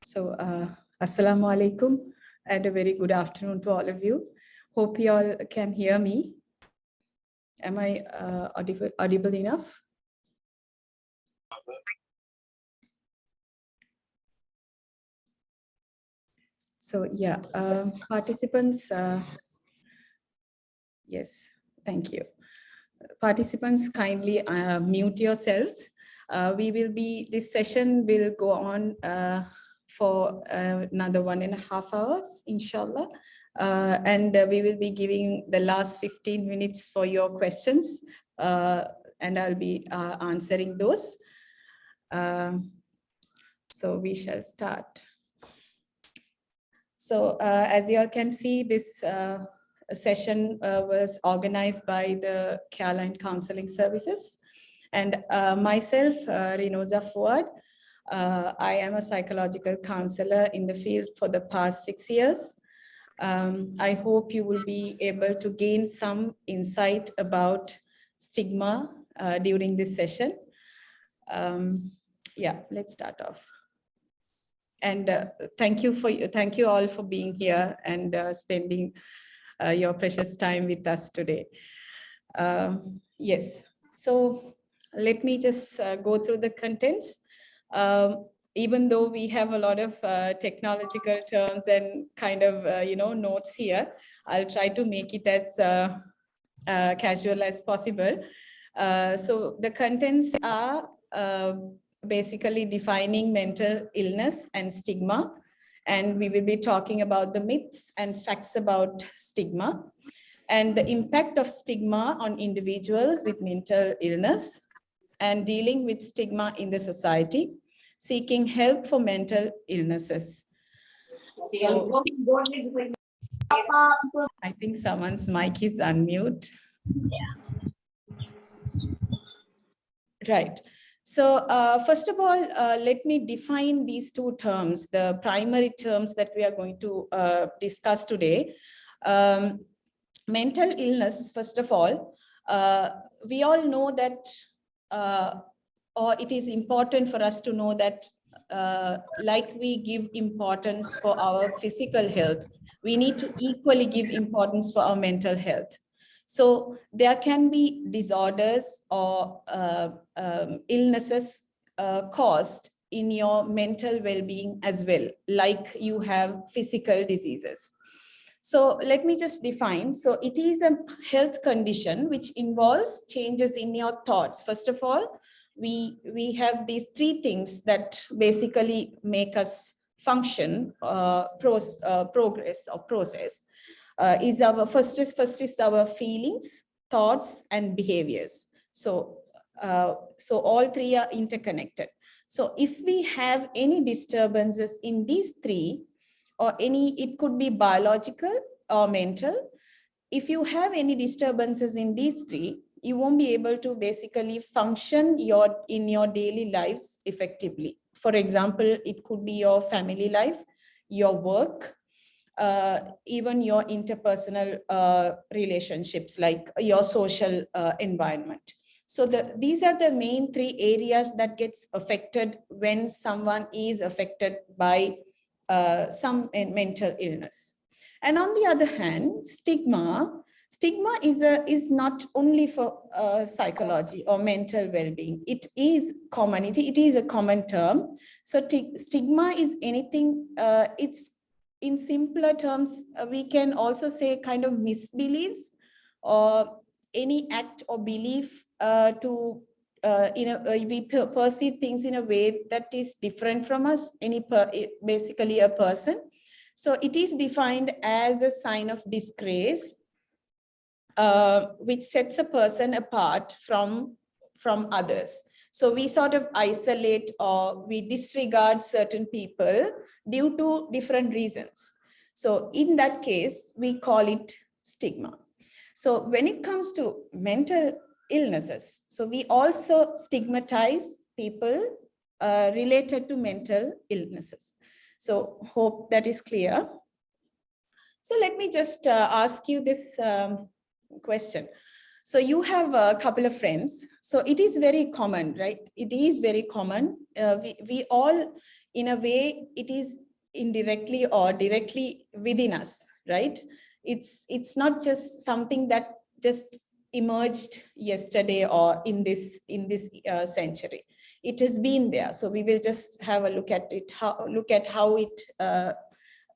So, Assalamu alaikum and a very good afternoon to all of you. Hope you all can hear me. Am I audible enough? So, yeah, participants, yes, thank you. Participants, kindly mute yourselves. This session will go on for another 1.5 hours, inshallah. And we will be giving the last 15 minutes for your questions, and I'll be answering those. So we shall start. So as you all can see, this session was organized by the Caroline Counseling Services. And myself, Rinoza Fuard, I am a psychological counselor in the field for the past 6 years. I hope you will be able to gain some insight about stigma during this session. Yeah, let's start off. And thank you all for being here and spending your precious time with us today. Yes, so let me just go through the contents. Even though we have a lot of technological terms and kind of notes here, I'll try to make it as casual as possible. So the contents are basically defining mental illness and stigma, and we will be talking about the myths and facts about stigma and the impact of stigma on individuals with mental illness and dealing with stigma in the society, seeking help for mental illnesses. So, I think someone's mic is unmute. Yeah. Right. So first of all, let me define these two terms, the primary terms that we are going to discuss today. Mental illness, first of all, we all know that, or it is important for us to know that like we give importance for our physical health, we need to equally give importance for our mental health. So there can be disorders or illnesses caused in your mental well-being as well, like you have physical diseases. So let me just define. So it is a health condition which involves changes in your thoughts. First of all, we have these three things that basically make us function, progress or process. Is our first is our feelings, thoughts, and behaviors. So all three are interconnected. So if we have any disturbances in these three, or it could be biological or mental. If you have any disturbances in these three, you won't be able to basically function in your daily lives effectively. For example, it could be your family life, your work, even your interpersonal relationships, like your social environment. So these are the main three areas that gets affected when someone is affected by some mental illness. And on the other hand, stigma is not only for psychology or mental well-being. It is common. It is a common term. So stigma is anything. It's in simpler terms. We can also say kind of misbeliefs or any act or belief we perceive things in a way that is different from us, basically a person. So it is defined as a sign of disgrace, which sets a person apart from others. So we sort of isolate or we disregard certain people due to different reasons. So in that case, we call it stigma. So when it comes to mental illnesses, so we also stigmatize people related to mental illnesses. So hope that is clear. So let me just ask you this question. So you have a couple of friends. So it is very common, right? It is very common. We all, in a way, it is indirectly or directly within us, right? It's not just something that just emerged yesterday or in this century. It has been there. So we will just have a look at it, look at how it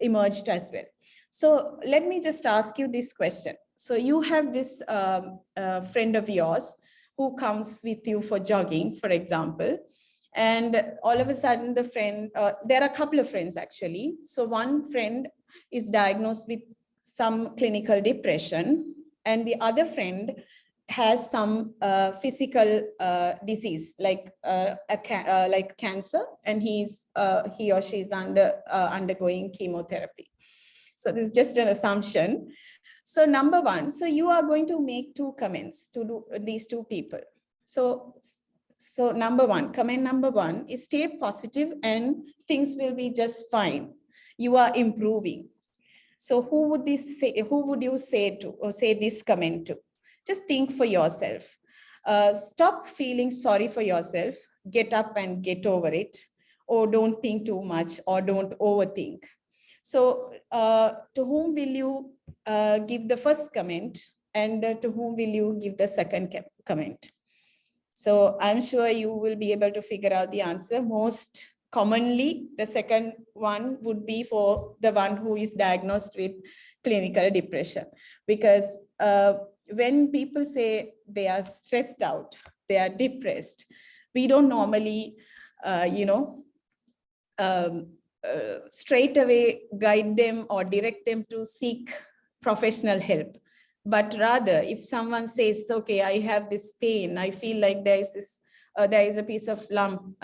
emerged as well. So let me just ask you this question. So you have this friend of yours who comes with you for jogging, for example, and all of a sudden the friend, there are a couple of friends actually. So one friend is diagnosed with some clinical depression and the other friend has some physical disease like cancer, and he or she is undergoing chemotherapy. So this is just an assumption. So number one, so you are going to make two comments to these two people. So number one, comment number one is stay positive and things will be just fine. You are improving. So who would you say to, or say this comment to? Just think for yourself. Stop feeling sorry for yourself. Get up and get over it. Or don't think too much or don't overthink. So to whom will you give the first comment, and to whom will you give the second comment? So I'm sure you will be able to figure out the answer. Most commonly, the second one would be for the one who is diagnosed with clinical depression. Because when people say they are stressed out, they are depressed, we don't normally, straight away guide them or direct them to seek professional help. But rather, if someone says, okay, I have this pain, I feel like there is a piece of lump,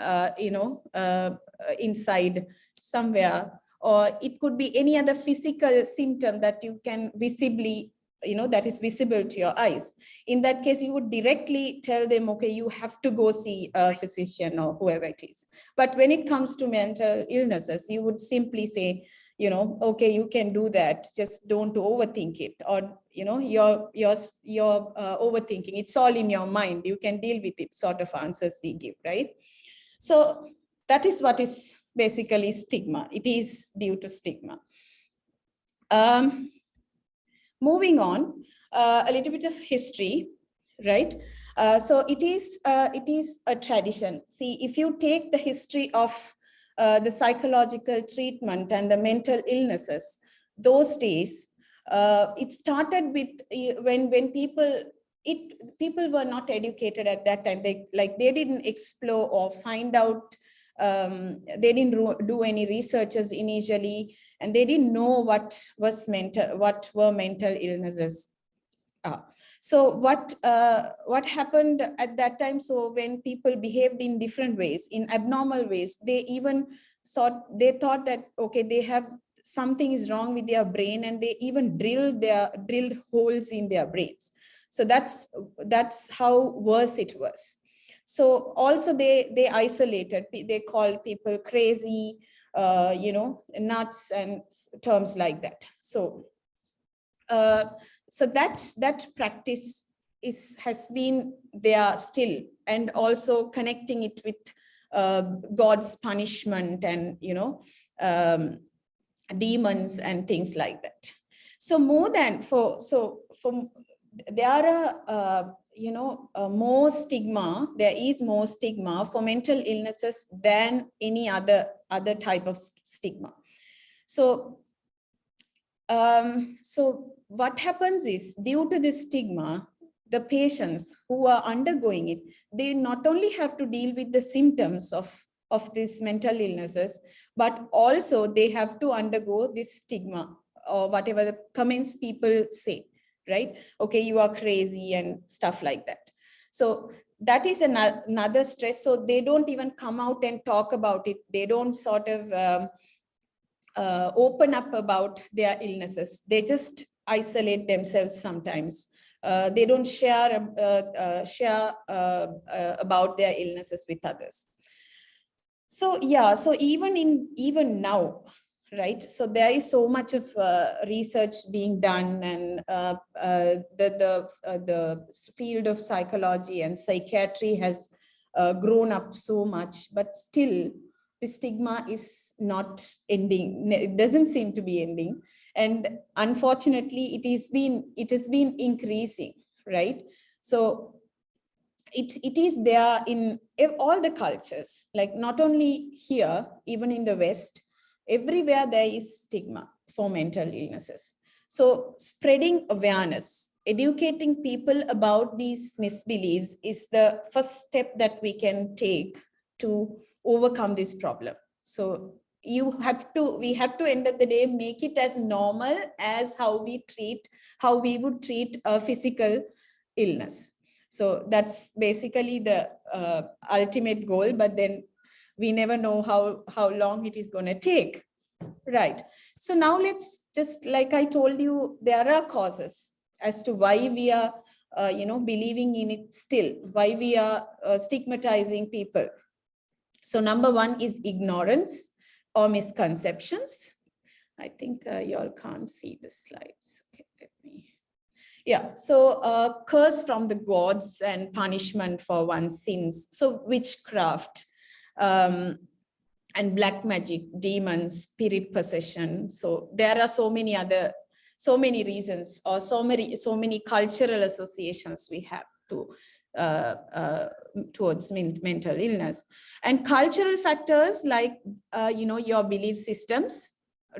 inside somewhere, or it could be any other physical symptom that you can visibly, that is visible to your eyes. In that case, you would directly tell them, okay, you have to go see a physician or whoever it is. But when it comes to mental illnesses, you would simply say, okay, you can do that. Just don't overthink it. Or, you're overthinking. It's all in your mind. You can deal with it, sort of answers we give, right? So that is what is basically stigma. It is due to stigma. Moving on, a little bit of history, right? So it is a tradition. See, if you take the history of the psychological treatment and the mental illnesses, those days, it started with when people were not educated at that time. They didn't explore or find out. They didn't do any researches initially, and they didn't know what were mental illnesses. So what happened at that time? So when people behaved in different ways, in abnormal ways, they thought that, okay, they have something is wrong with their brain, and they even drilled holes in their brains. So that's how worse it was. So also they isolated, they called people crazy, nuts and terms like that. So that practice has been there still, and also connecting it with God's punishment and demons and things like that. So there are more stigma. There is more stigma for mental illnesses than any other type of stigma. So what happens is, due to this stigma, the patients who are undergoing it, they not only have to deal with the symptoms of these mental illnesses, but also they have to undergo this stigma, or whatever the comments people say, right? Okay, you are crazy and stuff like that. So that is another stress. So they don't even come out and talk about it. They don't sort of open up about their illnesses. They just isolate themselves sometimes. They don't share about their illnesses with others. So yeah, so even now, right? So there is so much of research being done, and the field of psychology and psychiatry has grown up so much, but still the stigma is not ending. It doesn't seem to be ending, and unfortunately, it has been increasing, right? So it is there in all the cultures, like not only here, even in the West, everywhere there is stigma for mental illnesses. So spreading awareness, educating people about these misbeliefs is the first step that we can take to overcome this problem. So we have to end of the day, make it as normal as how we would treat a physical illness. So that's basically the ultimate goal, but then we never know how long it is going to take. Right. So now let's just, like I told you, there are causes as to why we are, believing in it still, why we are stigmatizing people. So number one is ignorance or misconceptions. I think you all can't see the slides. Okay, let me. Yeah, so curse from the gods and punishment for one's sins. So witchcraft and black magic, demons, spirit possession. So there are so many reasons, or so many cultural associations we have to towards mental illness. And cultural factors like, your belief systems,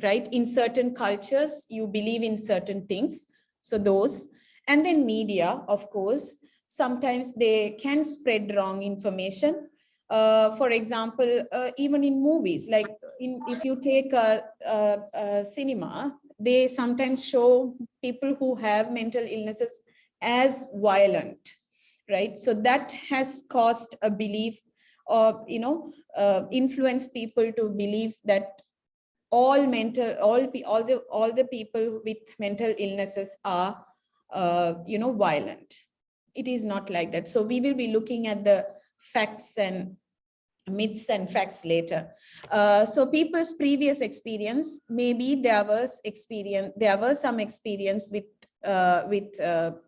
right? In certain cultures, you believe in certain things. So those, and then media, of course, sometimes they can spread wrong information. For example, even in movies, like if you take a cinema, they sometimes show people who have mental illnesses as violent, right? So that has caused a belief, or influence people to believe that all the people with mental illnesses are violent. It is not like that. So we will be looking at the facts and myths and facts later. So people's previous experience, maybe there was some experience with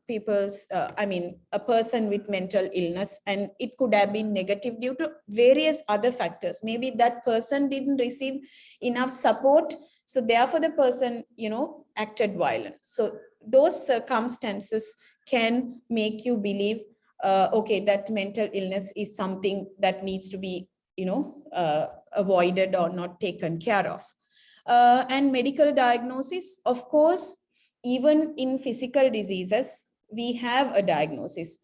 people's, a person with mental illness, and it could have been negative due to various other factors. Maybe that person didn't receive enough support, so therefore the person, acted violent. So those circumstances can make you believe, okay, that mental illness is something that needs to be, avoided or not taken care of. And medical diagnosis, of course, even in physical diseases, we have a diagnosis.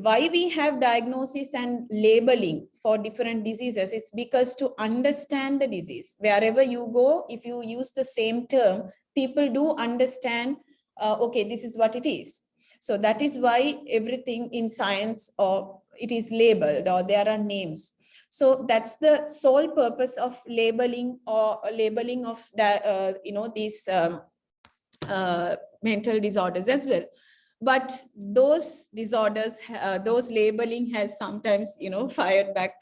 Why we have diagnosis and labeling for different diseases is because to understand the disease, wherever you go, if you use the same term, people do understand, okay, this is what it is. So that is why everything in science, or it is labeled, or there are names. So that's the sole purpose of labeling, or labeling of these mental disorders as well. But those disorders, those labeling has sometimes, fired back,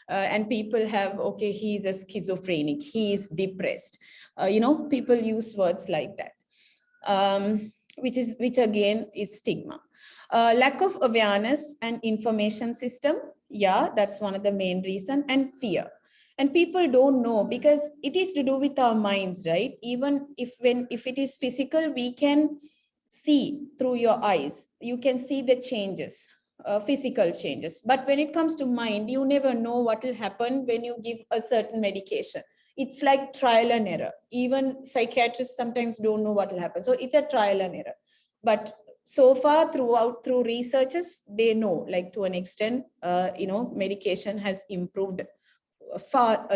and people have, okay, he is a schizophrenic, he is depressed. People use words like that, which again is stigma. Lack of awareness and information system. Yeah, that's one of the main reason. And fear. And people don't know, because it is to do with our minds, right? Even if it is physical, we can see through your eyes. You can see the changes, physical changes. But when it comes to mind, you never know what will happen when you give a certain medication. It's like trial and error. Even psychiatrists sometimes don't know what will happen. So it's a trial and error. But so far through researchers, they know, like to an extent, medication has improved far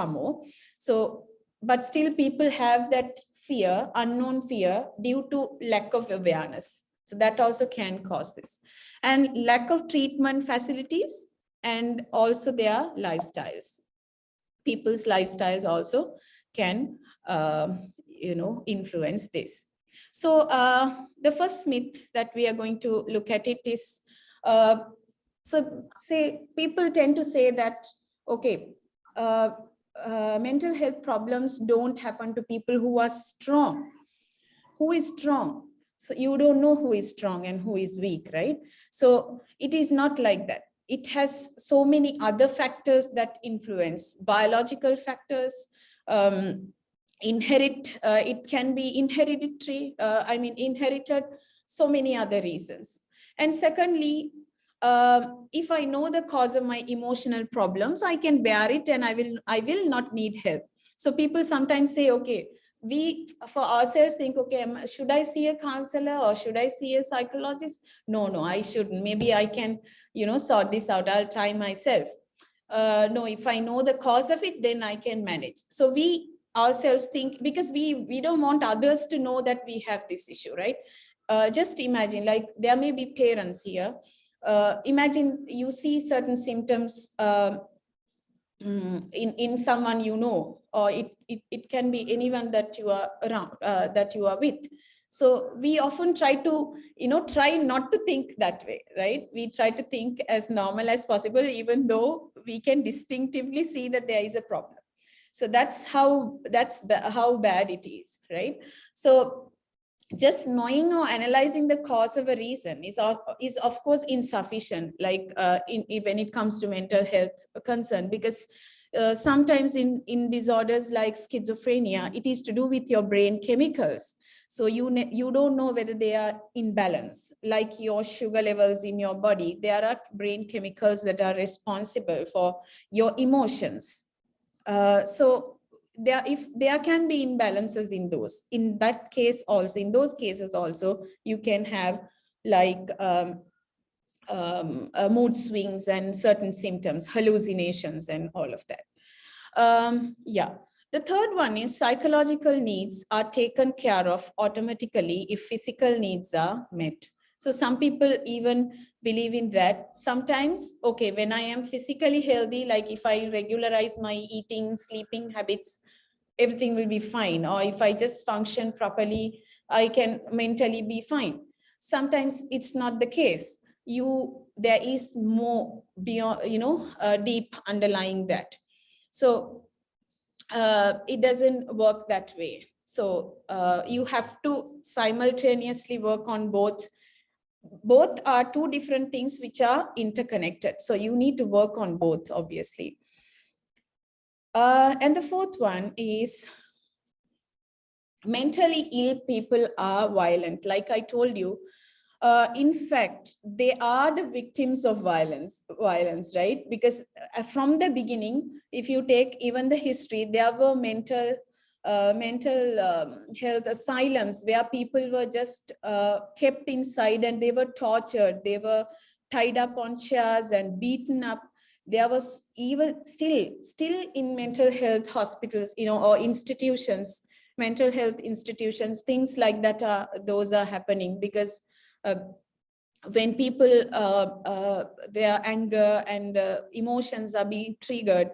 more. So, but still people have that fear, unknown fear, due to lack of awareness. So that also can cause this. And lack of treatment facilities, and also their lifestyles. People's lifestyles also can, influence this. So the first myth that we are going to look at it is, so say people tend to say that, okay, mental health problems don't happen to people who are strong. Who is strong? So you don't know who is strong and who is weak, right? So it is not like that. It has so many other factors that influence, biological factors, it can be inherited, so many other reasons. And secondly, if I know the cause of my emotional problems, I can bear it and I will not need help. So people sometimes say, okay, we for ourselves think, okay, should I see a counselor or should I see a psychologist? No, I shouldn't. Maybe I can, sort this out. I'll try myself. No, if I know the cause of it, then I can manage. So we ourselves think, because we don't want others to know that we have this issue, right? Just imagine, like, there may be parents here. Imagine you see certain symptoms in someone you know, or it can be anyone that you are around, that you are with. So we often try to, try not to think that way, right? We try to think as normal as possible, even though we can distinctively see that there is a problem. So that's how bad it is, right? So just knowing or analyzing the cause of a reason is of course insufficient, like when it comes to mental health concern, because sometimes in disorders like schizophrenia, it is to do with your brain chemicals. So you don't know whether they are in balance, like your sugar levels in your body. There are brain chemicals that are responsible for your emotions. So if there can be imbalances in those cases also, you can have like mood swings and certain symptoms, hallucinations and all of that. Yeah. The third one is psychological needs are taken care of automatically if physical needs are met. So some people even believe in that. Sometimes, okay, when I am physically healthy, like if I regularize my eating, sleeping habits, everything will be fine. Or if I just function properly, I can mentally be fine. Sometimes it's not the case. There is more beyond, deep underlying that. So it doesn't work that way. So you have to simultaneously work on both. Both are two different things which are interconnected. So you need to work on both, obviously. And the fourth one is mentally ill people are violent. Like I told you, in fact, they are the victims of violence, right? Because from the beginning, if you take even the history, there were mental health asylums where people were just kept inside and they were tortured. They were tied up on chairs and beaten up. There was even still in mental health hospitals, or institutions, mental health institutions, things like that those are happening because when people, their anger and emotions are being triggered,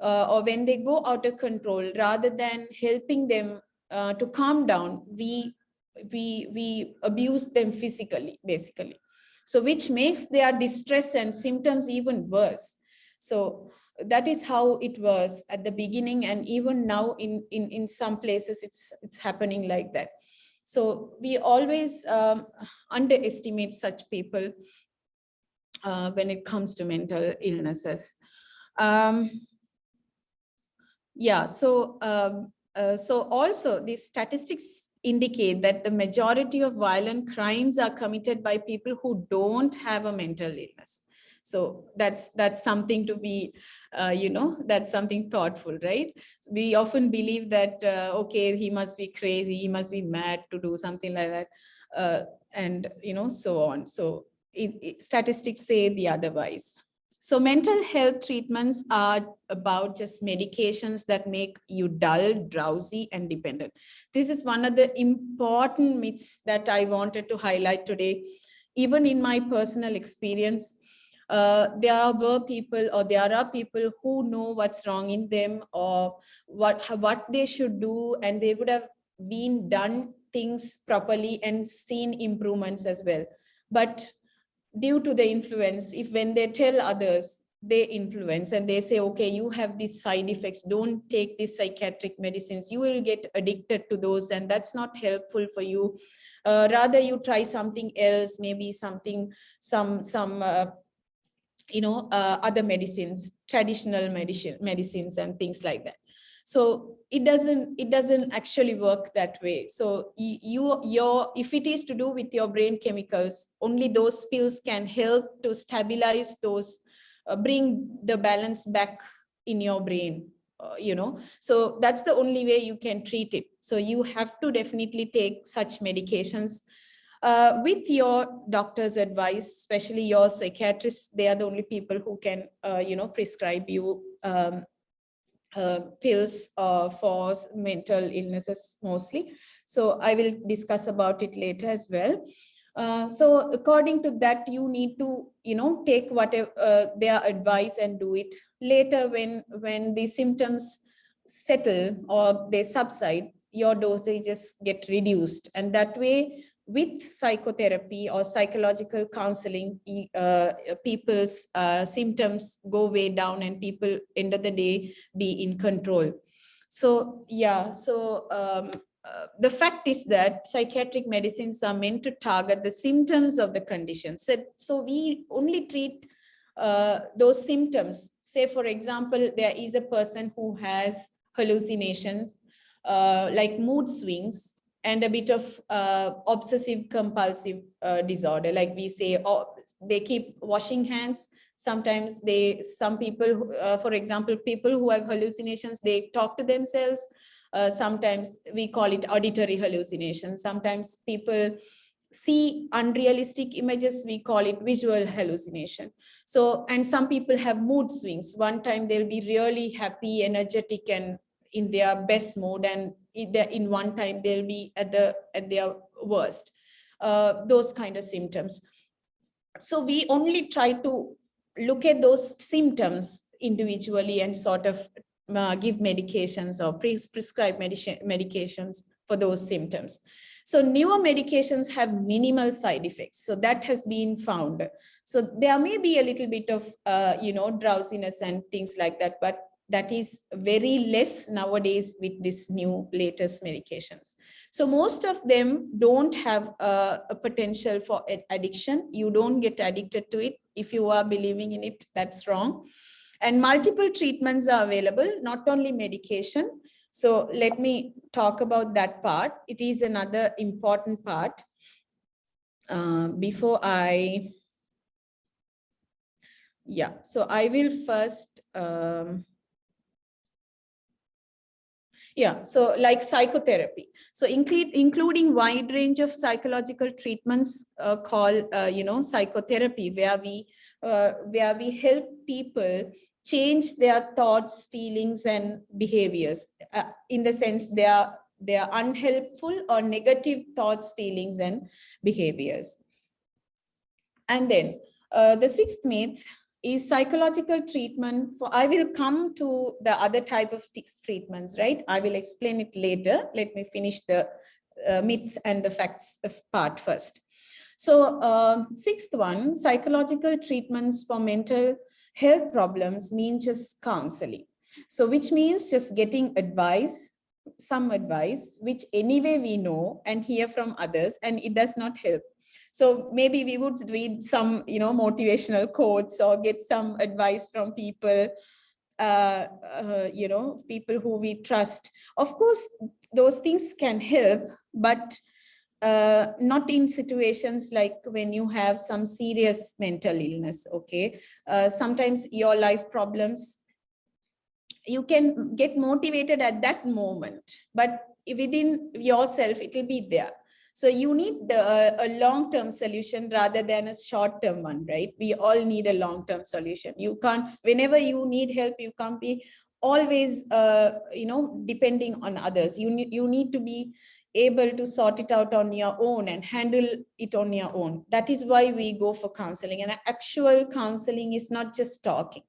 or when they go out of control, rather than helping them to calm down, we abuse them physically, basically. So which makes their distress and symptoms even worse. So that is how it was at the beginning, and even now in some places it's happening like that. So we always underestimate such people when it comes to mental illnesses. Yeah, so also these statistics indicate that the majority of violent crimes are committed by people who don't have a mental illness. So that's something to be, that's something thoughtful, right? We often believe that, okay, he must be crazy, he must be mad to do something like that, and so on. So statistics say the otherwise. So mental health treatments are about just medications that make you dull, drowsy, and dependent. This is one of the important myths that I wanted to highlight today. Even in my personal experience, there are people who know what's wrong in them or what they should do, and they would have been done things properly and seen improvements as well. But due to the influence, if when they tell others, they influence and they say, okay, you have these side effects, don't take these psychiatric medicines, you will get addicted to those, and that's not helpful for you. Rather you try something else, maybe something, some other medicines, traditional medicines and things like that. So it doesn't actually work that way. So if it is to do with your brain chemicals, only those pills can help to stabilize those, bring the balance back in your brain. So that's the only way you can treat it. So you have to definitely take such medications with your doctor's advice, especially your psychiatrists. They are the only people who can, prescribe you pills for mental illnesses mostly. So I will discuss about it later as well. So according to that, you need to, take whatever their advice and do it. Later, when the symptoms settle or they subside, your dosages get reduced, and that way, with psychotherapy or psychological counseling, people's symptoms go way down, and people, end of the day, be in control. So yeah, so the fact is that psychiatric medicines are meant to target the symptoms of the condition. So we only treat those symptoms. Say, for example, there is a person who has hallucinations, like mood swings, and a bit of obsessive compulsive disorder. Like we say, they keep washing hands. Sometimes some people, for example, people who have hallucinations, they talk to themselves. Sometimes we call it auditory hallucinations. Sometimes people see unrealistic images, we call it visual hallucination. So, and some people have mood swings. One time they'll be really happy, energetic, and in their best mode, and in one time they'll be at their worst. Those kind of symptoms. So we only try to look at those symptoms individually and sort of give medications or prescribe medications for those symptoms. So newer medications have minimal side effects. So that has been found. So there may be a little bit of, drowsiness and things like that, but that is very less nowadays with this new latest medications. So most of them don't have a potential for addiction. You don't get addicted to it. If you are believing in it, that's wrong. And multiple treatments are available, not only medication. So let me talk about that part. It is another important part. So I will first, so like psychotherapy. So including wide range of psychological treatments called, psychotherapy, where we help people change their thoughts, feelings, and behaviors. In the sense they are unhelpful or negative thoughts, feelings, and behaviors. And then the sixth myth is psychological treatment for, I will come to the other type of treatments, right? I will explain it later. Let me finish the myth and the facts part first. So sixth one, psychological treatments for mental health problems mean just counseling. So which means just getting advice, some advice, which anyway we know and hear from others, and it does not help. So maybe we would read some, motivational quotes or get some advice from people, people who we trust. Of course, those things can help, but not in situations like when you have some serious mental illness, okay? Sometimes your life problems, you can get motivated at that moment, but within yourself, it will be there. So you need a long-term solution rather than a short-term one, right? We all need a long-term solution. You can't, whenever you need help, you can't be always, depending on others. You need to be able to sort it out on your own and handle it on your own. That is why we go for counseling. And actual counseling is not just talking.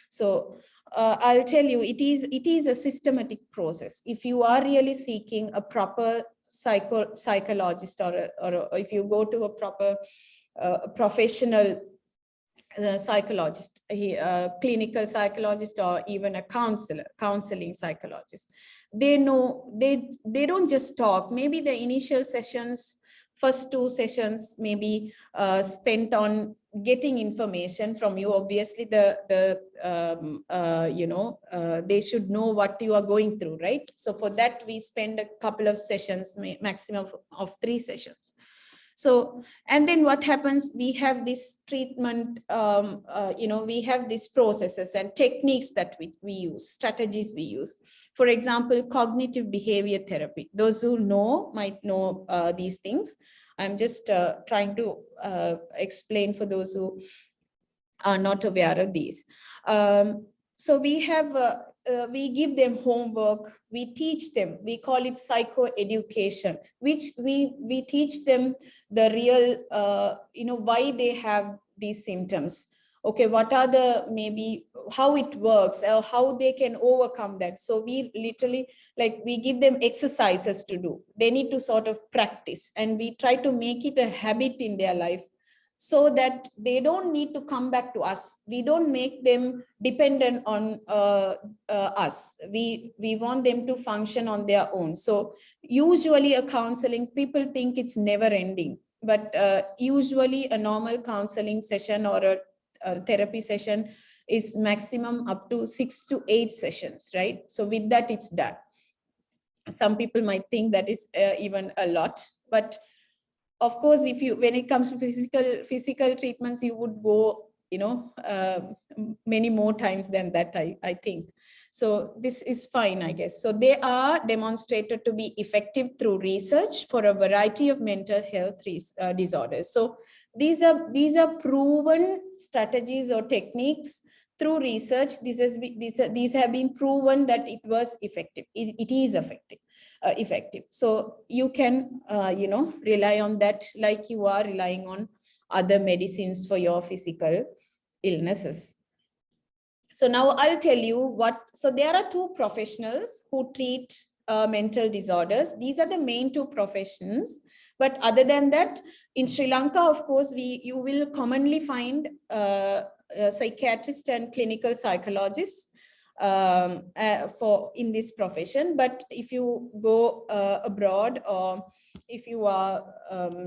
So I'll tell you, it is a systematic process. If you are really seeking a proper psychologist, or if you go to a proper professional psychologist, clinical psychologist, or even a counseling psychologist, they know, they don't just talk. Maybe the initial sessions, first 2 sessions maybe spent on getting information from you. Obviously they should know what you are going through, right? So for that we spend a couple of sessions, maximum of 3 sessions. So, and then what happens, we have this treatment, we have these processes and techniques that we use, strategies we use. For example, cognitive behavior therapy. Those who know might know these things. I'm just trying to explain for those who are not aware of these. So we have, we give them homework, we teach them, we call it psychoeducation, which we teach them the real, why they have these symptoms. Okay, what are the, maybe how it works, or how they can overcome that. So we literally, like, we give them exercises to do. They need to sort of practice, and we try to make it a habit in their life, so that they don't need to come back to us. We don't make them dependent on us. We want them to function on their own. So usually a counseling, people think it's never ending, but usually a normal counseling session or a therapy session is maximum up to 6 to 8 sessions, right? So with that, it's done. Some people might think that is even a lot, but of course, if you, when it comes to physical treatments, you would go, many more times than that, I think. So this is fine, I guess. So they are demonstrated to be effective through research for a variety of mental health disorders. So these are proven strategies or techniques through research. These have been proven that it was effective. It is effective. So you can, rely on that, like you are relying on other medicines for your physical illnesses. So now I'll tell you what, so there are 2 professionals who treat mental disorders. These are the main 2 professions. But other than that, in Sri Lanka, of course, you will commonly find psychiatrists and clinical psychologists in this profession. But if you go abroad, or if you are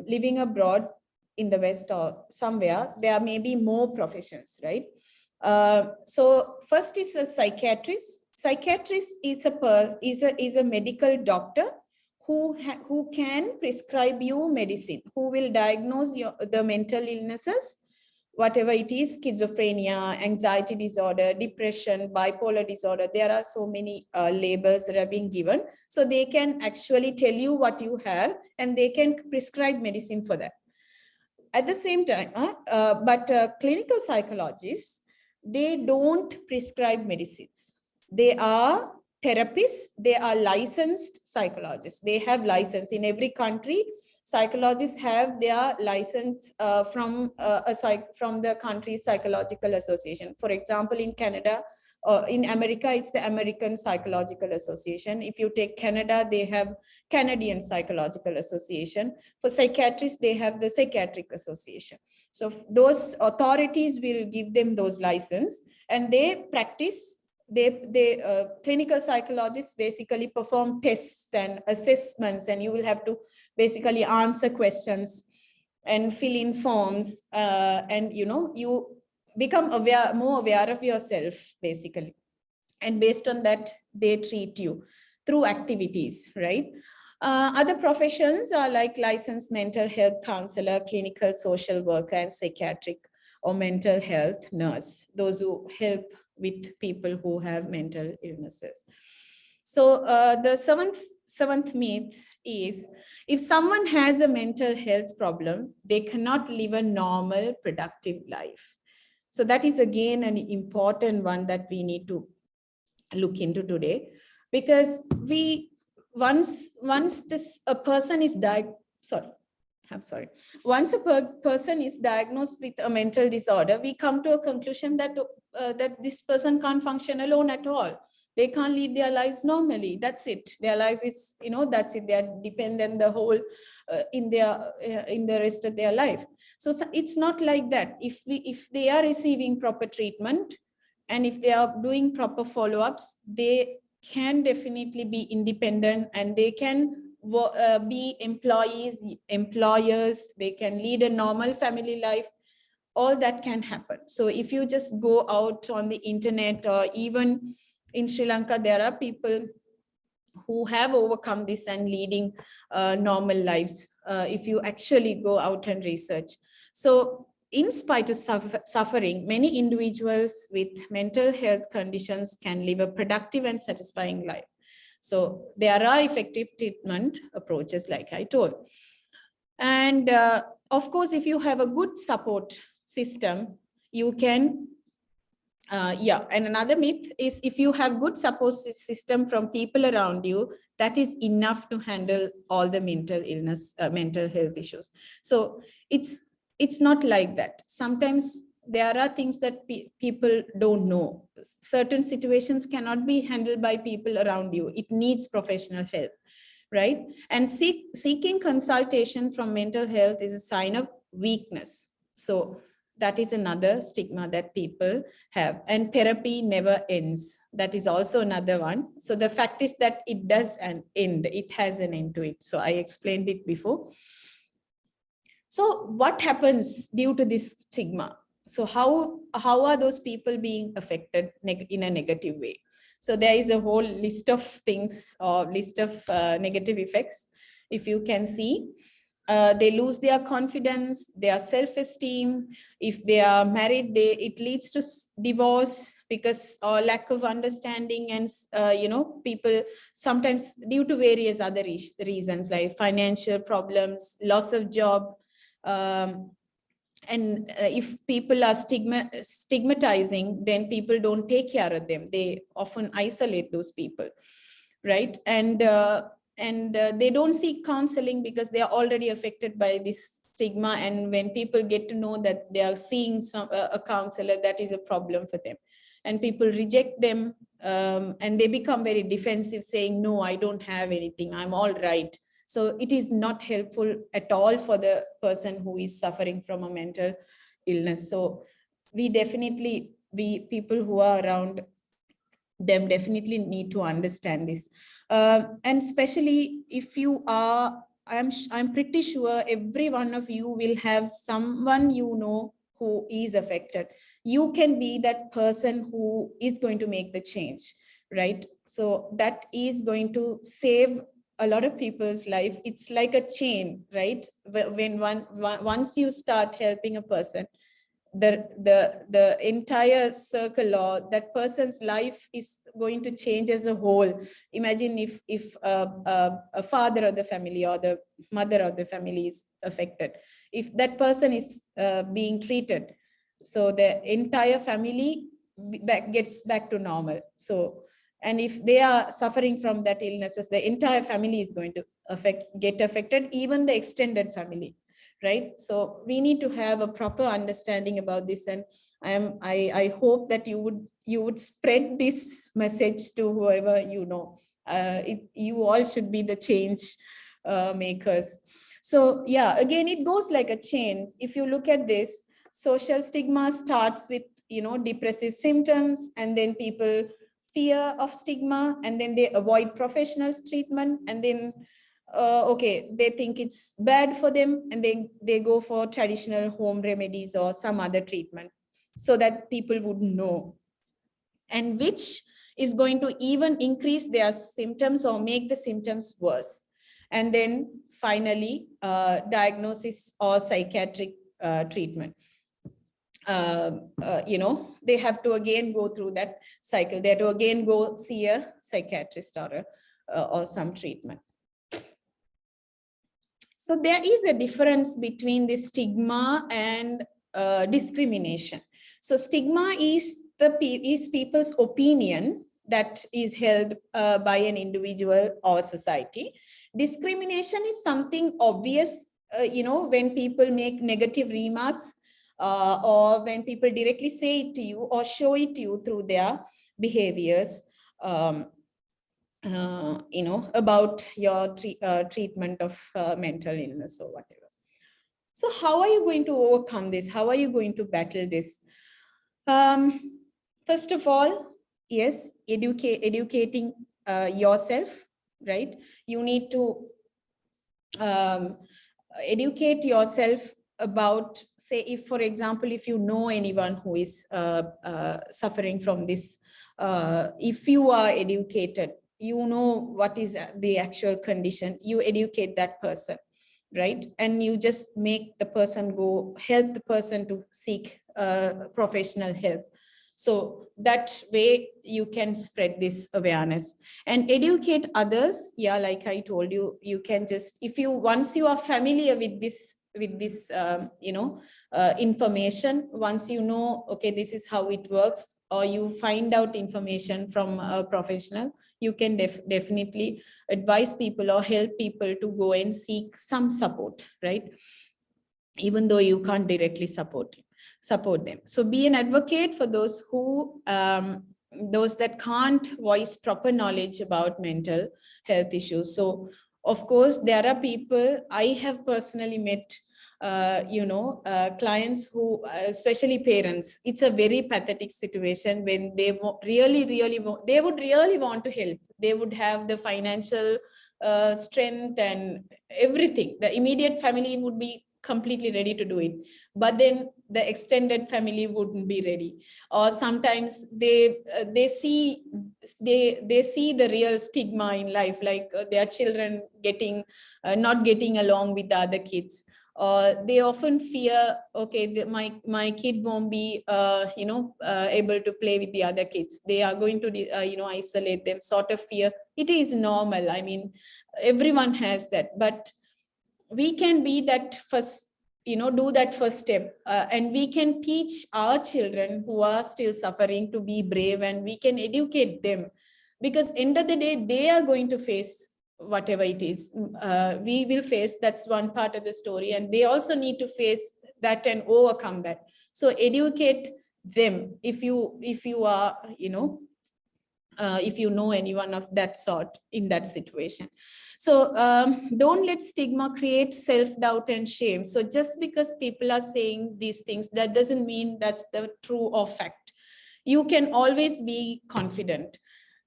living abroad in the West or somewhere, there may be more professions, right? So first is a psychiatrist. Psychiatrist is a medical doctor who can prescribe you medicine, who will diagnose the mental illnesses, whatever it is, schizophrenia, anxiety disorder, depression, bipolar disorder. There are so many labels that are being given. So they can actually tell you what you have, and they can prescribe medicine for that. At the same time, clinical psychologists, they don't prescribe medicines. They are therapists, they are licensed psychologists. They have license in every country. Psychologists have their license from the country's psychological association. For example, in Canada, in America, it's the American Psychological Association. If you take Canada, they have Canadian Psychological Association. For psychiatrists, they have the Psychiatric Association. So those authorities will give them those license, and they practice. Clinical psychologists basically perform tests and assessments, and you will have to basically answer questions and fill in forms, and you become more aware of yourself, basically. And based on that, they treat you through activities, right? Other professions are like licensed mental health counselor, clinical social worker, and psychiatric or mental health nurse, those who help with people who have mental illnesses. So the seventh myth is, if someone has a mental health problem, they cannot live a normal, productive life. So that is again an important one that we need to look into today, because once this a person is once a person is diagnosed with a mental disorder, we come to a conclusion that that this person can't function alone at all. They can't lead their lives normally. That's it. Their life is, that's it. They are dependent the whole in the rest of their life. So it's not like that. If they are receiving proper treatment, and if they are doing proper follow-ups, they can definitely be independent, and they can be employers, they can lead a normal family life. All that can happen. So if you just go out on the internet, or even in Sri Lanka, there are people who have overcome this and leading normal lives, if you actually go out and research. So in spite of suffering, many individuals with mental health conditions can live a productive and satisfying life. So there are effective treatment approaches, like I told. And of course, if you have a good support system, you can, and another myth is, if you have good support system from people around you, that is enough to handle all the mental illness, mental health issues. So it's not like that. Sometimes there are things that people don't know. Certain situations cannot be handled by people around you. It needs professional help, right? And seeking consultation from mental health is a sign of weakness. So that is another stigma that people have. And therapy never ends. That is also another one. So the fact is that it does an end. It has an end to it. So I explained it before. So what happens due to this stigma? So how are those people being affected in a negative way? So there is a whole list of things, or list of negative effects. If you can see, they lose their confidence, their self-esteem. If they are married, it leads to divorce, because or lack of understanding, and people sometimes due to various other reasons, like financial problems, loss of job. And if people are stigmatizing, then people don't take care of them. They often isolate those people, right? And they don't seek counseling because they are already affected by this stigma. And when people get to know that they are seeing a counselor, that is a problem for them, and people reject them, and they become very defensive, saying, no, I don't have anything, I'm all right. So it is not helpful at all for the person who is suffering from a mental illness. So people who are around them definitely need to understand this. And especially if you are, I'm pretty sure every one of you will have someone who is affected. You can be that person who is going to make the change, right? So that is going to save a lot of people's life. It's like a chain, right? Once you start helping a person, the entire circle, or that person's life is going to change as a whole. Imagine if a father of the family or the mother of the family is affected, if that person is being treated, so the entire family gets back to normal. So, and if they are suffering from that illnesses, the entire family is going to get affected, even the extended family, right? So we need to have a proper understanding about this. And I hope that you would spread this message to whoever you know. You all should be the change makers. So yeah, again, it goes like a chain. If you look at this, social stigma starts with, depressive symptoms, and then people fear of stigma, and then they avoid professional treatment, and then okay, they think it's bad for them, and then they go for traditional home remedies or some other treatment, so that people would know, and which is going to even increase their symptoms or make the symptoms worse. And then finally, diagnosis or psychiatric treatment. They have to again go through that cycle. They have to again go see a psychiatrist or some treatment. So there is a difference between the stigma and discrimination. So stigma is people's opinion that is held by an individual or society. Discrimination is something obvious, when people make negative remarks, or when people directly say it to you or show it to you through their behaviors, about your treatment of mental illness or whatever. So how are you going to overcome this? How are you going to battle this? First of all, yes, educating yourself, right? You need to educate yourself about, say, if, for example, if you know anyone who is suffering from this, if you are educated, you know what is the actual condition, you educate that person, right? And you just make the person go, help the person to seek professional help. So that way you can spread this awareness and educate others. Yeah, like I told you, you can just, if you, once you are familiar with this information, once you know, okay, this is how it works, or you find out information from a professional, you can definitely advise people or help people to go and seek some support, right? Even though you can't directly support them. So be an advocate for those who, those that can't voice proper knowledge about mental health issues. So of course, there are people, I have personally met, clients who, especially parents, it's a very pathetic situation when they they would really want to help. They would have the financial strength and everything. The immediate family would be completely ready to do it, but then the extended family wouldn't be ready, or sometimes they see the real stigma in life, like their children getting not getting along with the other kids, or they often fear, okay, my kid won't be able to play with the other kids, they are going to isolate them, sort of fear. It is normal, I mean, everyone has that, but we can be that first, do that first step, and we can teach our children who are still suffering to be brave, and we can educate them, because end of the day they are going to face whatever it is we will face. That's one part of the story, and they also need to face that and overcome that. So educate them if you are, if you know anyone of that sort in that situation. So don't let stigma create self-doubt and shame. So just because people are saying these things, that doesn't mean that's the true or fact. You can always be confident.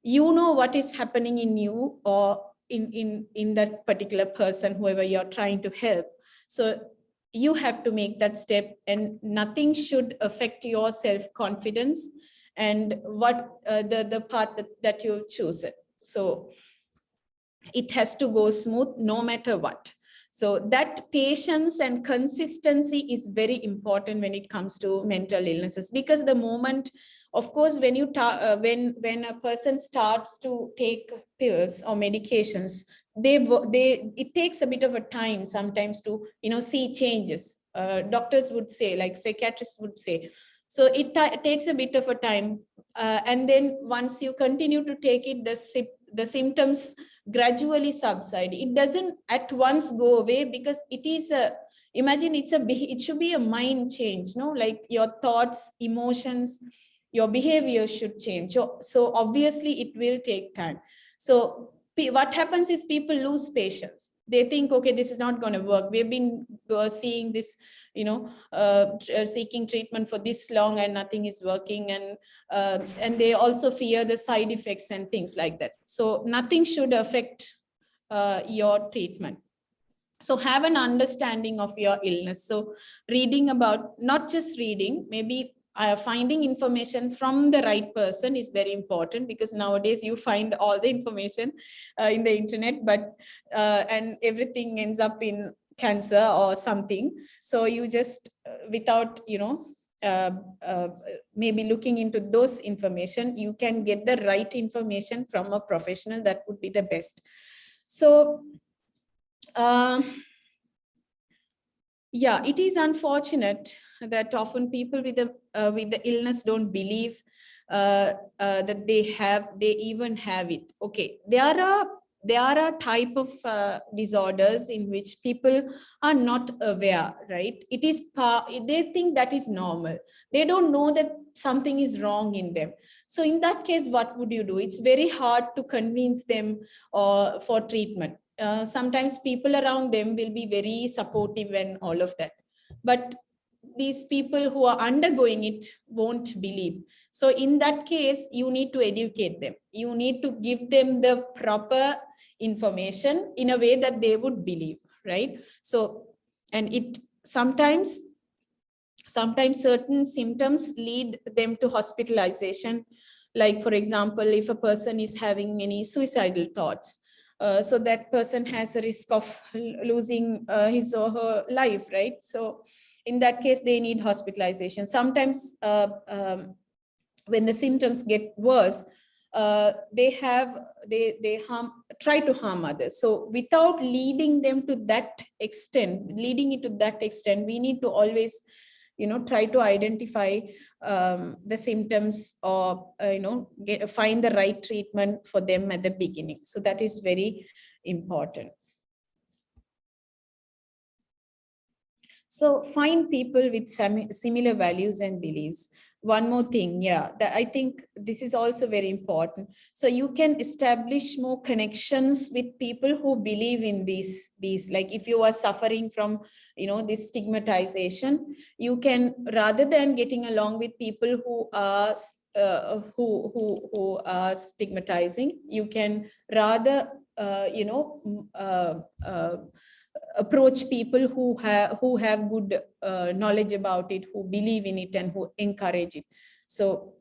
You know what is happening in you, or in that particular person, whoever you're trying to help. So you have to make that step, and nothing should affect your self-confidence and what the path that you've chosen. So it has to go smooth no matter what. So that patience and consistency is very important when it comes to mental illnesses, because the moment, of course, when you when a person starts to take pills or medications, it takes a bit of a time sometimes to see changes. Doctors would say, like psychiatrists would say. So it takes a bit of a time, and then once you continue to take it, the symptoms gradually subside. It doesn't at once go away, because it is imagine it should be a mind change, no? Like your thoughts, emotions, your behavior should change. So obviously it will take time. So what happens is people lose patience. They think, okay, this is not going to work. We've been seeing this, seeking treatment for this long and nothing is working. And they also fear the side effects and things like that. So nothing should affect your treatment. So have an understanding of your illness. So reading about, not just reading, maybe finding information from the right person is very important, because nowadays you find all the information in the internet, but and everything ends up in cancer or something. So you just without maybe looking into those information, you can get the right information from a professional. That would be the best. So Yeah, it is unfortunate that often people with the illness don't believe that they even have it. Okay, there are a type of disorders in which people are not aware, right? It is they think that is normal. They don't know that something is wrong in them. So in that case, what would you do? It's very hard to convince them for treatment. Sometimes people around them will be very supportive and all of that, but these people who are undergoing it won't believe. So in that case, you need to educate them. You need to give them the proper information in a way that they would believe, right? So, and it sometimes certain symptoms lead them to hospitalization. Like, for example, if a person is having any suicidal thoughts, so that person has a risk of losing his or her life, right? So in that case, they need hospitalization. Sometimes when the symptoms get worse, they try to harm others. So without leading them to that extent, leading it to that extent, we need to always, try to identify the symptoms, or find the right treatment for them at the beginning. So that is very important. So find people with similar values and beliefs. One more thing, yeah, that I think this is also very important. So you can establish more connections with people who believe in these, like if you are suffering from, this stigmatization, you can, rather than getting along with people who are who are stigmatizing, you can rather approach people who have good knowledge about it, who believe in it, and who encourage it. So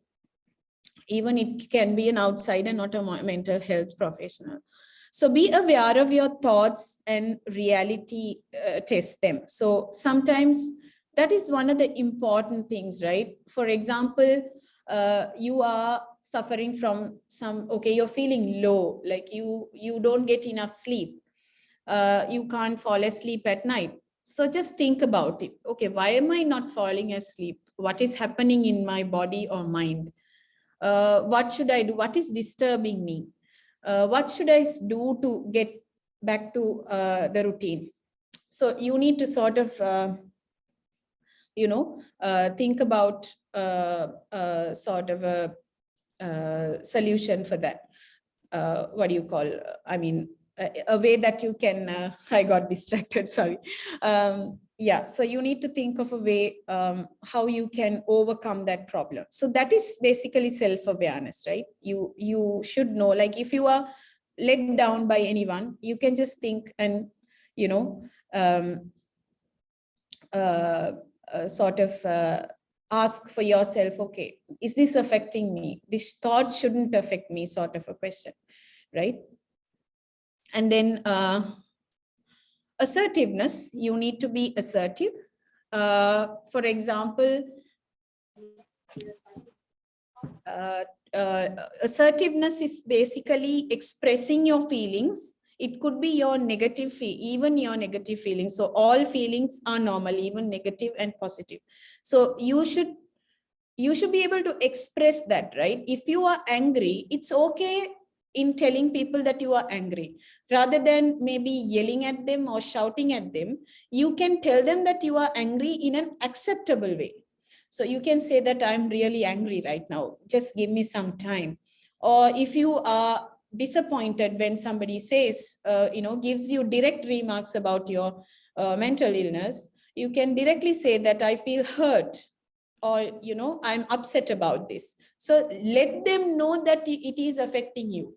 even it can be an outsider, not a mental health professional. So be aware of your thoughts and reality, test them. So sometimes that is one of the important things, right? For example, you are suffering from okay, you're feeling low, like you don't get enough sleep. You can't fall asleep at night. So just think about it. Okay, why am I not falling asleep? What is happening in my body or mind? What should I do? What is disturbing me? What should I do to get back to the routine? So you need to sort of, think about sort of a solution for that. What do you call? I mean, a way that you can, I got distracted, sorry. Yeah, so you need to think of a way how you can overcome that problem. So that is basically self-awareness, right? You should know, like if you are let down by anyone, you can just think and, sort of ask for yourself, okay, is this affecting me? This thought shouldn't affect me, sort of a question, right? And then assertiveness, you need to be assertive. For example, assertiveness is basically expressing your feelings. It could be your negative, even your negative feelings. So all feelings are normal, even negative and positive. So you should be able to express that, right? If you are angry, it's okay in telling people that you are angry. Rather than maybe yelling at them or shouting at them, you can tell them that you are angry in an acceptable way. So you can say that I'm really angry right now, just give me some time. Or if you are disappointed when somebody says, gives you direct remarks about your mental illness, you can directly say that I feel hurt, or I'm upset about this. So let them know that it is affecting you.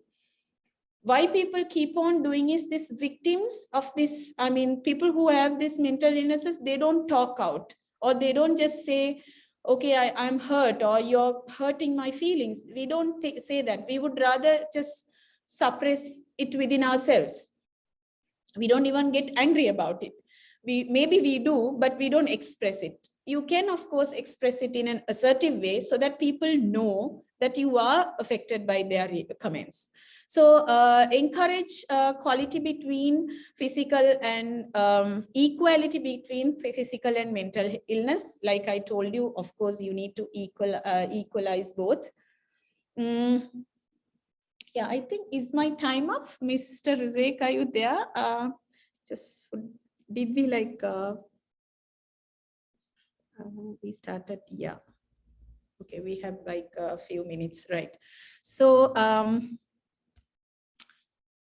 Why people keep on doing is this, victims of this, I mean, people who have this mental illnesses, they don't talk out, or they don't just say, okay, I'm hurt, or you're hurting my feelings. We don't say that. We would rather just suppress it within ourselves. We don't even get angry about it. Maybe we do, but we don't express it. You can, of course, express it in an assertive way so that people know that you are affected by their comments. So encourage quality between physical and equality between physical and mental illness. Like I told you, of course, you need to equalize both. Yeah, I think, is my time up? Mr. Ruzek, are you there? Did we like, we started, yeah. Okay, we have like a few minutes, right? So,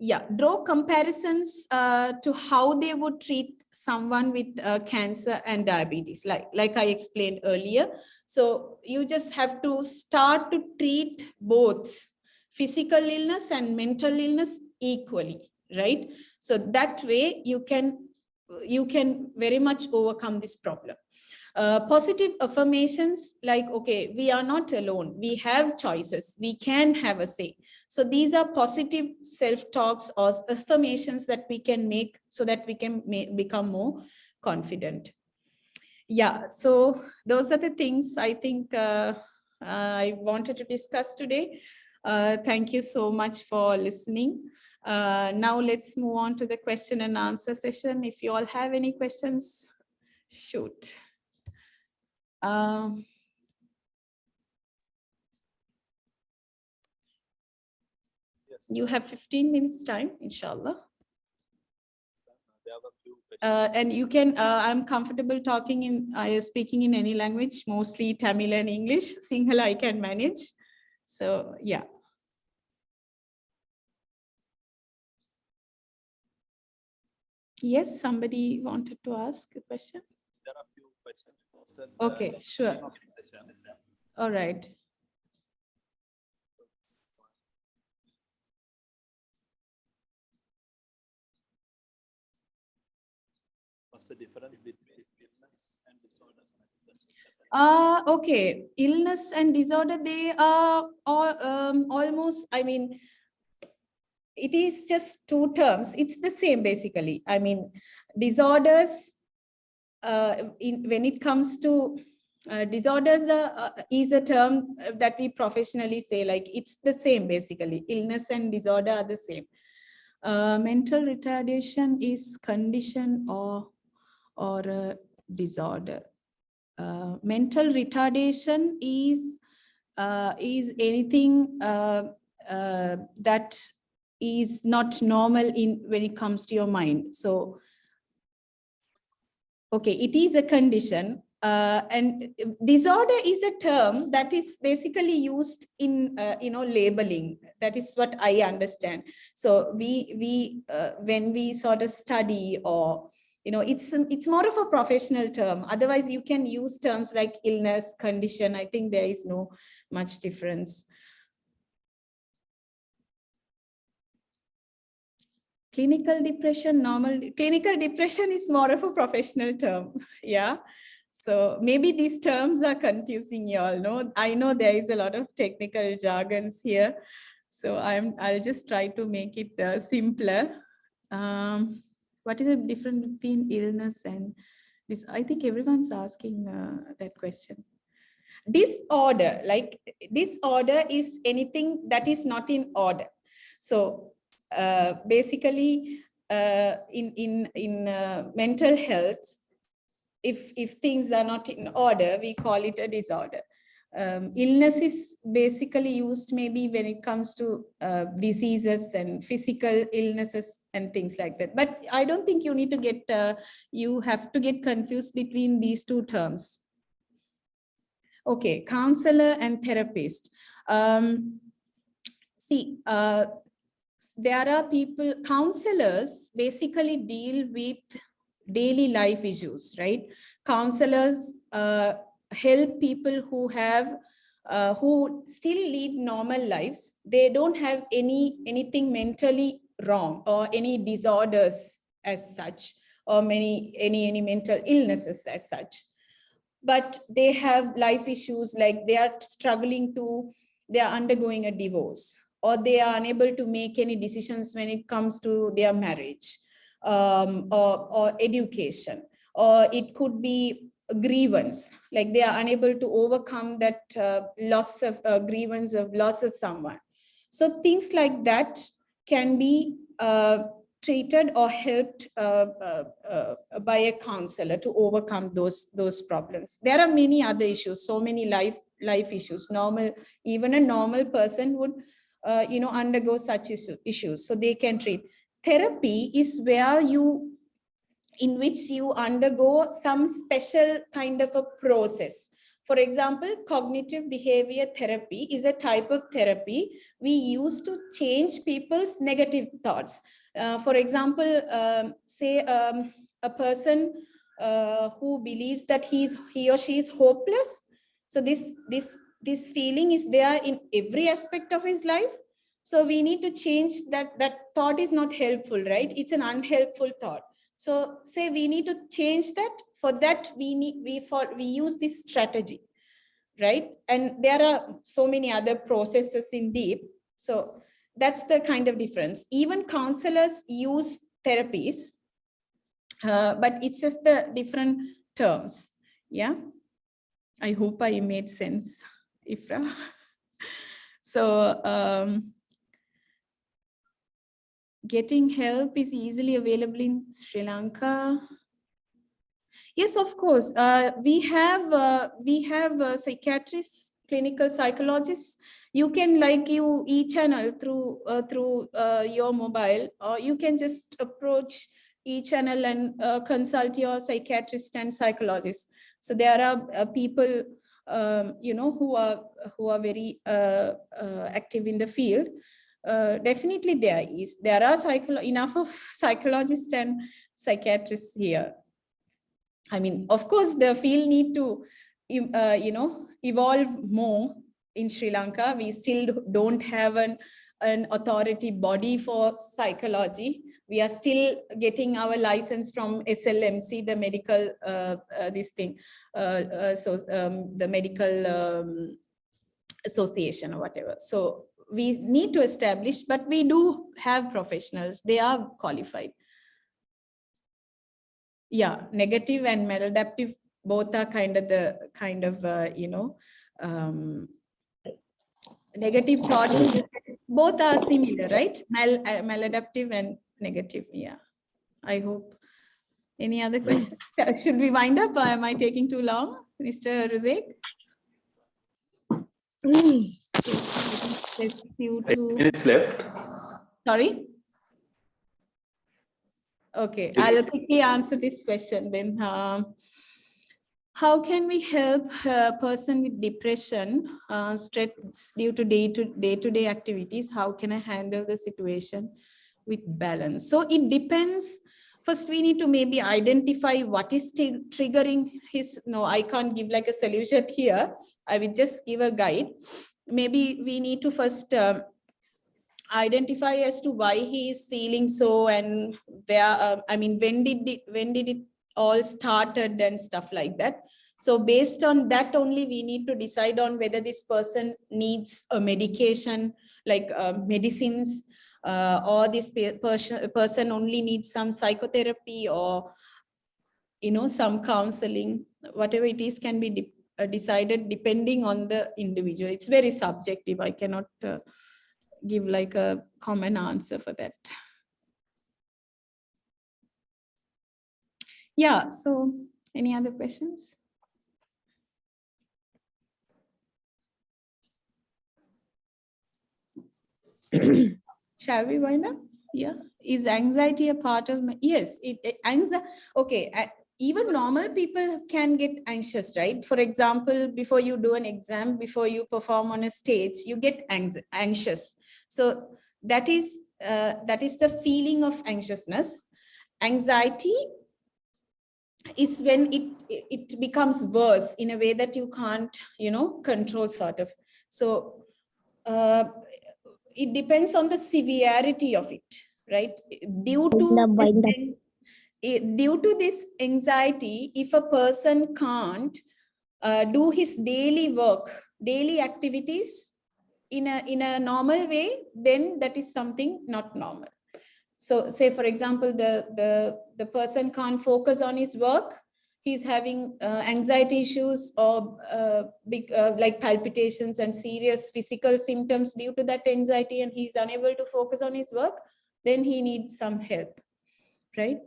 yeah, draw comparisons to how they would treat someone with cancer and diabetes, like I explained earlier. So you just have to start to treat both physical illness and mental illness equally, right? So that way you can very much overcome this problem. Positive affirmations like, okay, we are not alone. We have choices. We can have a say. So these are positive self-talks or affirmations that we can make so that we can become more confident. Yeah, so those are the things I think I wanted to discuss today. Thank you so much for listening. Now let's move on to the question and answer session. If you all have any questions, shoot. You have 15 minutes time, inshallah. And you can, I'm comfortable talking in, speaking in any language, mostly Tamil and English. Sinhala I can manage. So, yeah. Yes, somebody wanted to ask a question. There are a few questions. Okay, sure. All right. What's the difference between illness and disorder? Okay, illness and disorder, they are almost, I mean, it is just two terms. It's the same basically. I mean, disorders, when it comes to disorders is a term that we professionally say, like it's the same basically. Illness and disorder are the same. Mental retardation is condition or disorder. Mental retardation is anything that is not normal in when it comes to your mind. So, okay, it is a condition, and disorder is a term that is basically used in labeling. That is what I understand. So we when we sort of study, or it's more of a professional term. Otherwise, you can use terms like illness, condition. I think there is no much difference. Clinical depression, clinical depression is more of a professional term. Yeah. So maybe these terms are confusing you all. No, I know there is a lot of technical jargons here. So I'll just try to make it simpler. What is the difference between illness and this? I think everyone's asking that question. Disorder, like disorder is anything that is not in order. So basically, in mental health, if things are not in order, we call it a disorder. Illness is basically used maybe when it comes to diseases and physical illnesses and things like that. But I don't think you need to get, you have to get confused between these two terms. Okay, counselor and therapist. See, there are people, counselors basically deal with daily life issues, right? Counselors help people who have, who still lead normal lives. They don't have anything mentally wrong or any disorders as such, or any mental illnesses as such. But they have life issues, like they are struggling to, they are undergoing a divorce, or they are unable to make any decisions when it comes to their marriage, or education, or it could be a grievance, like they are unable to overcome that loss of grievance of loss of someone. So things like that can be treated or helped by a counselor to overcome those problems. There are many other issues, so many life issues. Even a normal person would undergo such issues, so they can treat. Therapy is where in which you undergo some special kind of a process. For example, cognitive behavior therapy is a type of therapy we use to change people's negative thoughts. For example, say a person who believes that he or she is hopeless. So this feeling is there in every aspect of his life. So we need to change that. That thought is not helpful, right? It's an unhelpful thought. So say we need to change that. For that, we use this strategy, right? And there are so many other processes in deep. So that's the kind of difference. Even counselors use therapies, but it's just the different terms. Yeah, I hope I made sense, Ifra. So getting help is easily available in Sri Lanka. Yes, of course. We have psychiatrists, clinical psychologists. You can e-channel through your mobile, or you can just approach e-channel and consult your psychiatrist and psychologist. So there are people who are very active in the field. Definitely there are enough of psychologists and psychiatrists here. I mean, of course, the field need to, evolve more in Sri Lanka. We still don't have an authority body for psychology. We are still getting our license from SLMC, the medical, the medical association or whatever. So we need to establish, but we do have professionals. They are qualified. Yeah, negative and maladaptive both are negative thoughts. Both are similar, right? Maladaptive and negative. Yeah, I hope. Any other questions? Should we wind up? Or am I taking too long, Mr. Ruzek? 8 minutes left. Sorry? Okay, I'll quickly answer this question then. How can we help a person with depression, stress due to day-to-day activities? How can I handle the situation with balance? So it depends. First, we need to maybe identify what is triggering his. No, I can't give like a solution here. I will just give a guide. Maybe we need to first identify as to why he is feeling so, and where when did it all started and stuff like that. So based on that only, we need to decide on whether this person needs a medication like medicines, or this person only needs some psychotherapy, or some counseling. Whatever it is can be decided depending on the individual. It's very subjective. I cannot give like a common answer for that. Yeah, so any other questions? Shall we wind up? Yeah. Is anxiety a part of yes, anxiety. Okay. Even normal people can get anxious, right? For example, before you do an exam, before you perform on a stage, you get anxious. So that is the feeling of anxiousness. Anxiety is when it becomes worse in a way that you can't, control sort of. So it depends on the severity of it, right? Due to this anxiety, if a person can't do his daily work, daily activities in a normal way, then that is something not normal. So say, for example, the person can't focus on his work, he's having anxiety issues or big like palpitations and serious physical symptoms due to that anxiety, and he's unable to focus on his work, then he needs some help, right?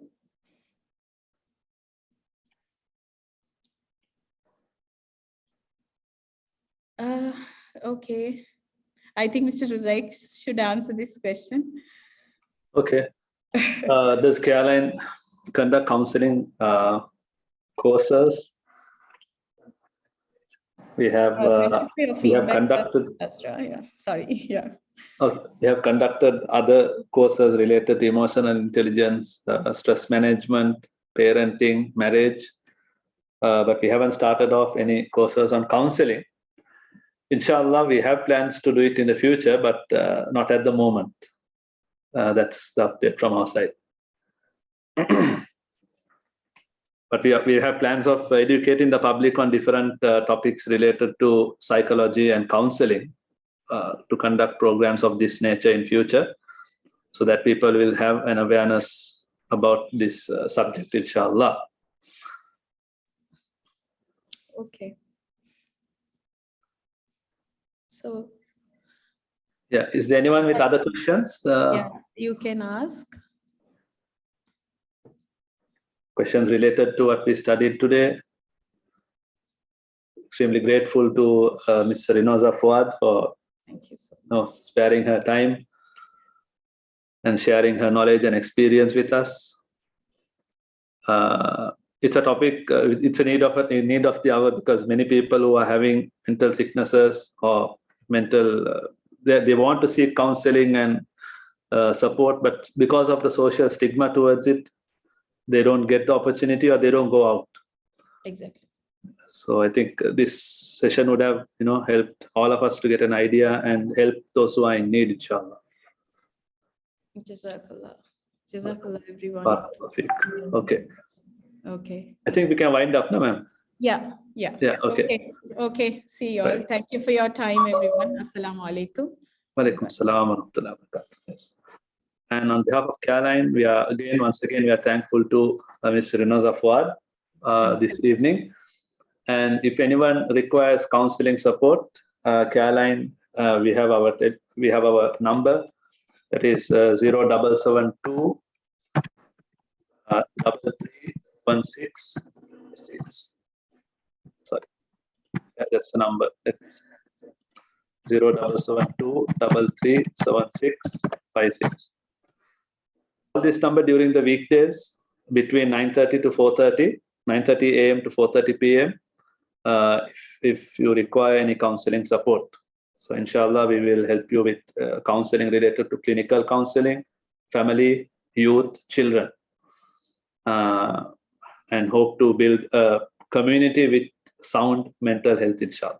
Okay. I think Mr. Ruzaik should answer this question. Okay. Does Caroline conduct counseling courses? We have conducted. That's right. Yeah. Sorry. Yeah. We have conducted other courses related to emotional intelligence, stress management, parenting, marriage, but we haven't started off any courses on counseling. Inshallah, we have plans to do it in the future, but not at the moment. That's the update from our side. But we have plans of educating the public on different topics related to psychology and counseling, to conduct programs of this nature in future, so that people will have an awareness about this subject, inshallah. Okay. So. Yeah, is there anyone with other questions? Yeah, you can ask. Questions related to what we studied today. Extremely grateful to Ms. Rinoza Fuard for Thank you so much. Sparing her time and sharing her knowledge and experience with us. It's a topic, it's a need of the hour, because many people who are having mental sicknesses or mental, they want to seek counseling and support, but because of the social stigma towards it, they don't get the opportunity or they don't go out. Exactly. So I think this session would have, helped all of us to get an idea and help those who are in need, inshallah. Jazakallah. Jazakallah, everyone. Okay. Okay. I think we can wind up now, ma'am. Yeah. Okay. Okay. See you all. Right. Thank you for your time, everyone. Assalamu alaikum. Wa alaikum assalam wa rahmatullahi wa barakatuh. Yes. And on behalf of Caroline, once again, we are thankful to Ms. Rinoza Fuard this evening. And if anyone requires counseling support, Caroline, we have our number. That is 0772 3316. Sorry, that's the number. 0772 337656. This number during the weekdays between 9:30 to 4:30, 9:30 a.m. to 4:30 p.m. If you require any counseling support. So inshallah, we will help you with counseling related to clinical counseling, family, youth, children, and hope to build a community with sound mental health, inshallah.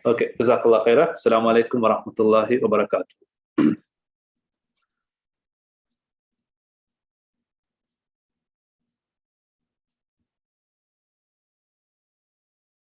Okay, Jazakallah khairah. Assalamu alaikum wa rahmatullahi wa barakatuh.